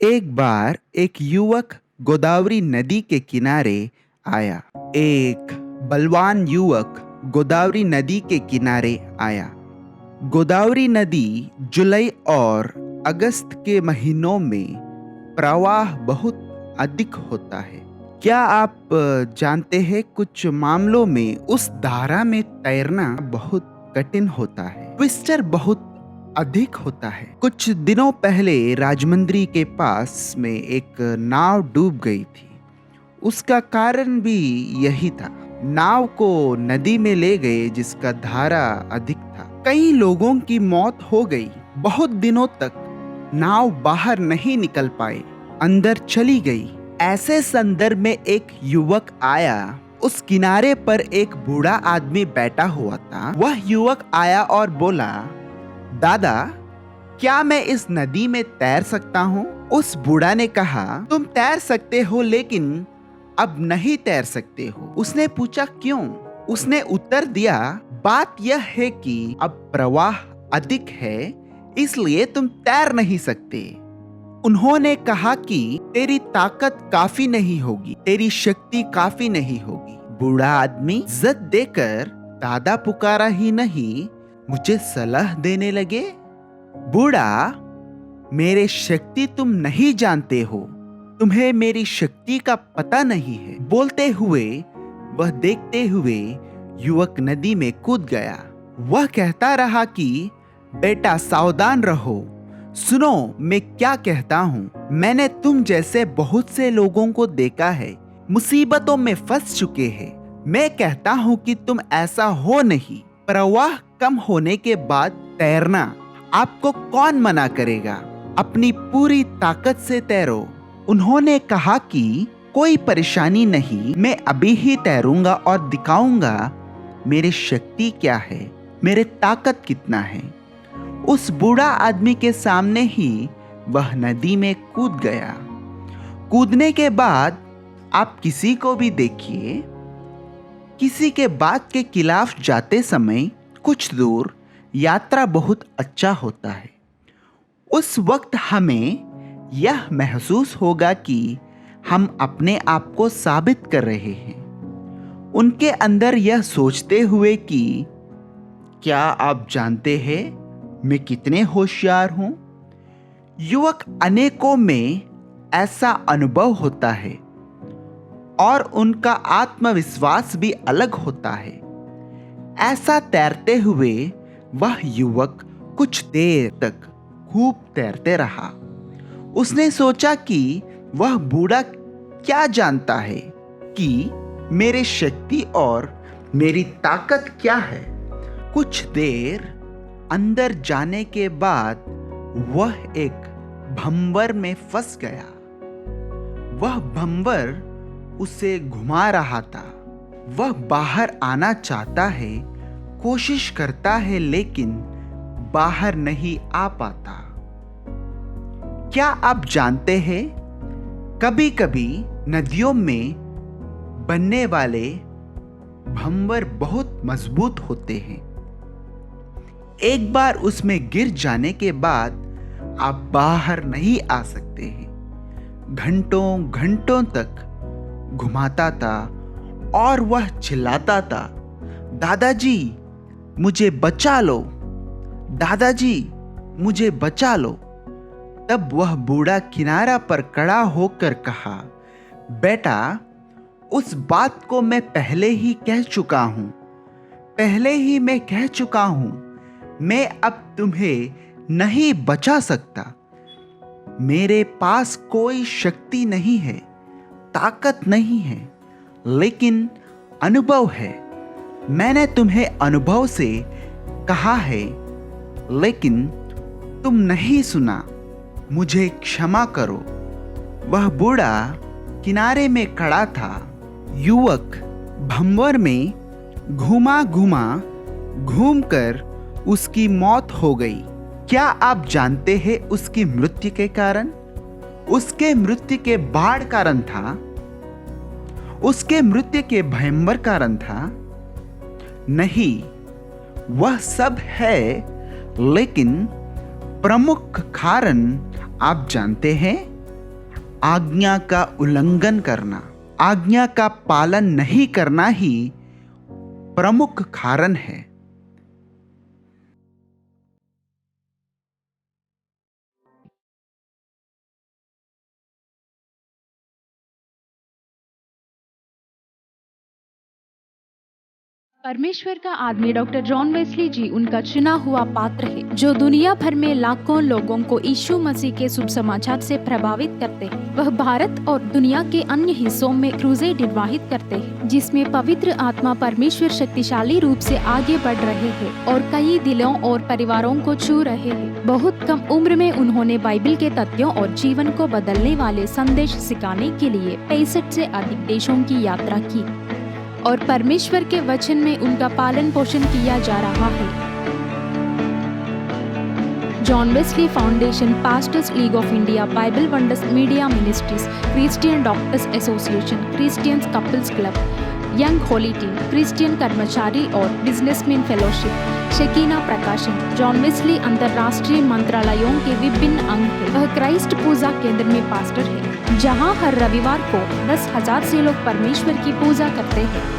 एक बार एक युवक गोदावरी नदी के किनारे आया। एक बलवान युवक गोदावरी नदी के किनारे आया। गोदावरी नदी जुलाई और अगस्त के महीनों में प्रवाह बहुत अधिक होता है। क्या आप जानते हैं कुछ मामलों में उस धारा में तैरना बहुत कठिन होता है। ट्विस्टर बहुत अधिक होता है। कुछ दिनों पहले राजमंद्री के पास में एक नाव डूब गई थी। उसका कारण भी यही था। नाव को नदी में ले गए जिसका धारा अधिक था। कई लोगों की मौत हो गई। बहुत दिनों तक नाव बाहर नहीं निकल पाए, अंदर चली गई। ऐसे संदर्भ में एक युवक आया। उस किनारे पर एक बूढ़ा आदमी बैठा हुआ था। वह युवक आया और बोला, दादा, क्या मैं इस नदी में तैर सकता हूँ? उस बूढ़ा ने कहा, तुम तैर सकते हो लेकिन अब नहीं तैर सकते हो। उसने पूछा, क्यों? उसने उत्तर दिया, बात यह है कि अब प्रवाह अधिक है, इसलिए तुम तैर नहीं सकते। उन्होंने कहा कि तेरी ताकत काफी नहीं होगी, तेरी शक्ति काफी नहीं होगी। बूढ़ा आदमी इज्जत देकर दादा पुकारा ही नहीं, मुझे सलाह देने लगे। बूढ़ा, मेरे शक्ति तुम नहीं जानते हो, तुम्हें मेरी शक्ति का पता नहीं है। बोलते हुए वह देखते हुए युवक नदी में कूद गया। वह कहता रहा कि बेटा सावधान रहो, सुनो मैं क्या कहता हूँ। मैंने तुम जैसे बहुत से लोगों को देखा है, मुसीबतों में फंस चुके हैं। मैं कहता हूँ कि तुम ऐसा हो नहीं। प्रवाह कम होने के बाद तैरना आपको कौन मना करेगा? अपनी पूरी ताकत से तैरो। उन्होंने कहा कि कोई परेशानी नहीं, मैं अभी ही तैरूंगा और दिखाऊंगा मेरी शक्ति क्या है, मेरे ताकत कितना है। उस बूढ़ा आदमी के सामने ही वह नदी में कूद गया। कूदने के बाद आप किसी को भी देखिए, किसी के बात के खिलाफ जाते समय कुछ दूर यात्रा बहुत अच्छा होता है। उस वक्त हमें यह महसूस होगा कि हम अपने आप को साबित कर रहे हैं। उनके अंदर यह सोचते हुए कि क्या आप जानते हैं मैं कितने होशियार हूं? युवक अनेकों में ऐसा अनुभव होता है और उनका आत्मविश्वास भी अलग होता है। ऐसा तैरते हुए वह युवक कुछ देर तक खूब तैरते रहा। उसने सोचा कि वह बूढ़ा क्या जानता है कि मेरी शक्ति और मेरी ताकत क्या है। कुछ देर अंदर जाने के बाद वह एक भंवर में फंस गया। वह भंवर उसे घुमा रहा था। वह बाहर आना चाहता है, कोशिश करता है, लेकिन बाहर नहीं आ पाता। क्या आप जानते हैं, कभी कभी नदियों में बनने वाले भंवर बहुत मजबूत होते हैं। एक बार उसमें गिर जाने के बाद आप बाहर नहीं आ सकते हैं। घंटों घंटों तक घुमाता था और वह चिल्लाता था, दादाजी मुझे बचा लो, दादाजी मुझे बचा लो। तब वह बूढ़ा किनारा पर खड़ा होकर कहा, बेटा उस बात को मैं पहले ही कह चुका हूं, पहले ही मैं कह चुका हूं। मैं अब तुम्हें नहीं बचा सकता। मेरे पास कोई शक्ति नहीं है, ताकत नहीं है, लेकिन अनुभव है। मैंने तुम्हें अनुभव से कहा है, लेकिन तुम नहीं सुना। मुझे क्षमा करो। वह बूढ़ा किनारे में खड़ा था। युवक भंवर में घुमा घुमा घूमकर उसकी मौत हो गई। क्या आप जानते हैं उसकी मृत्यु के कारण? उसके मृत्यु के बाढ़ कारण था, उसके मृत्यु के भयंकर कारण था? नहीं, वह सब है, लेकिन प्रमुख कारण आप जानते हैं? आज्ञा का उल्लंघन करना, आज्ञा का पालन नहीं करना ही प्रमुख कारण है। परमेश्वर का आदमी डॉक्टर जॉन वेस्ली जी उनका चुना हुआ पात्र है, जो दुनिया भर में लाखों लोगों को यीशु मसीह के शुभ समाचार से प्रभावित करते हैं। वह भारत और दुनिया के अन्य हिस्सों में क्रूसेड निर्वाहित करते हैं, जिसमें पवित्र आत्मा परमेश्वर शक्तिशाली रूप से आगे बढ़ रहे हैं और कई दिलों और परिवारों को छू रहे हैं। बहुत कम उम्र में उन्होंने बाइबल के तथ्यों और जीवन को बदलने वाले संदेश सिखाने के लिए 65 से अधिक देशों की यात्रा की और परमेश्वर के वचन में उनका पालन पोषण किया जा रहा है। John Wesley foundation, pastors league of India, Bible wonders media ministries, Christian doctors association, Christian couples club, young Holi team, Christian कर्मचारी और बिजनेसमैन फेलोशिप, शेकीना प्रकाशन, जॉन वेस्ली अंतर्राष्ट्रीय मंत्रालयों के विभिन्न अंग है। वह क्राइस्ट पूजा केंद्र में पास्टर है, जहां हर रविवार को 10,000 से लोग परमेश्वर की पूजा करते हैं।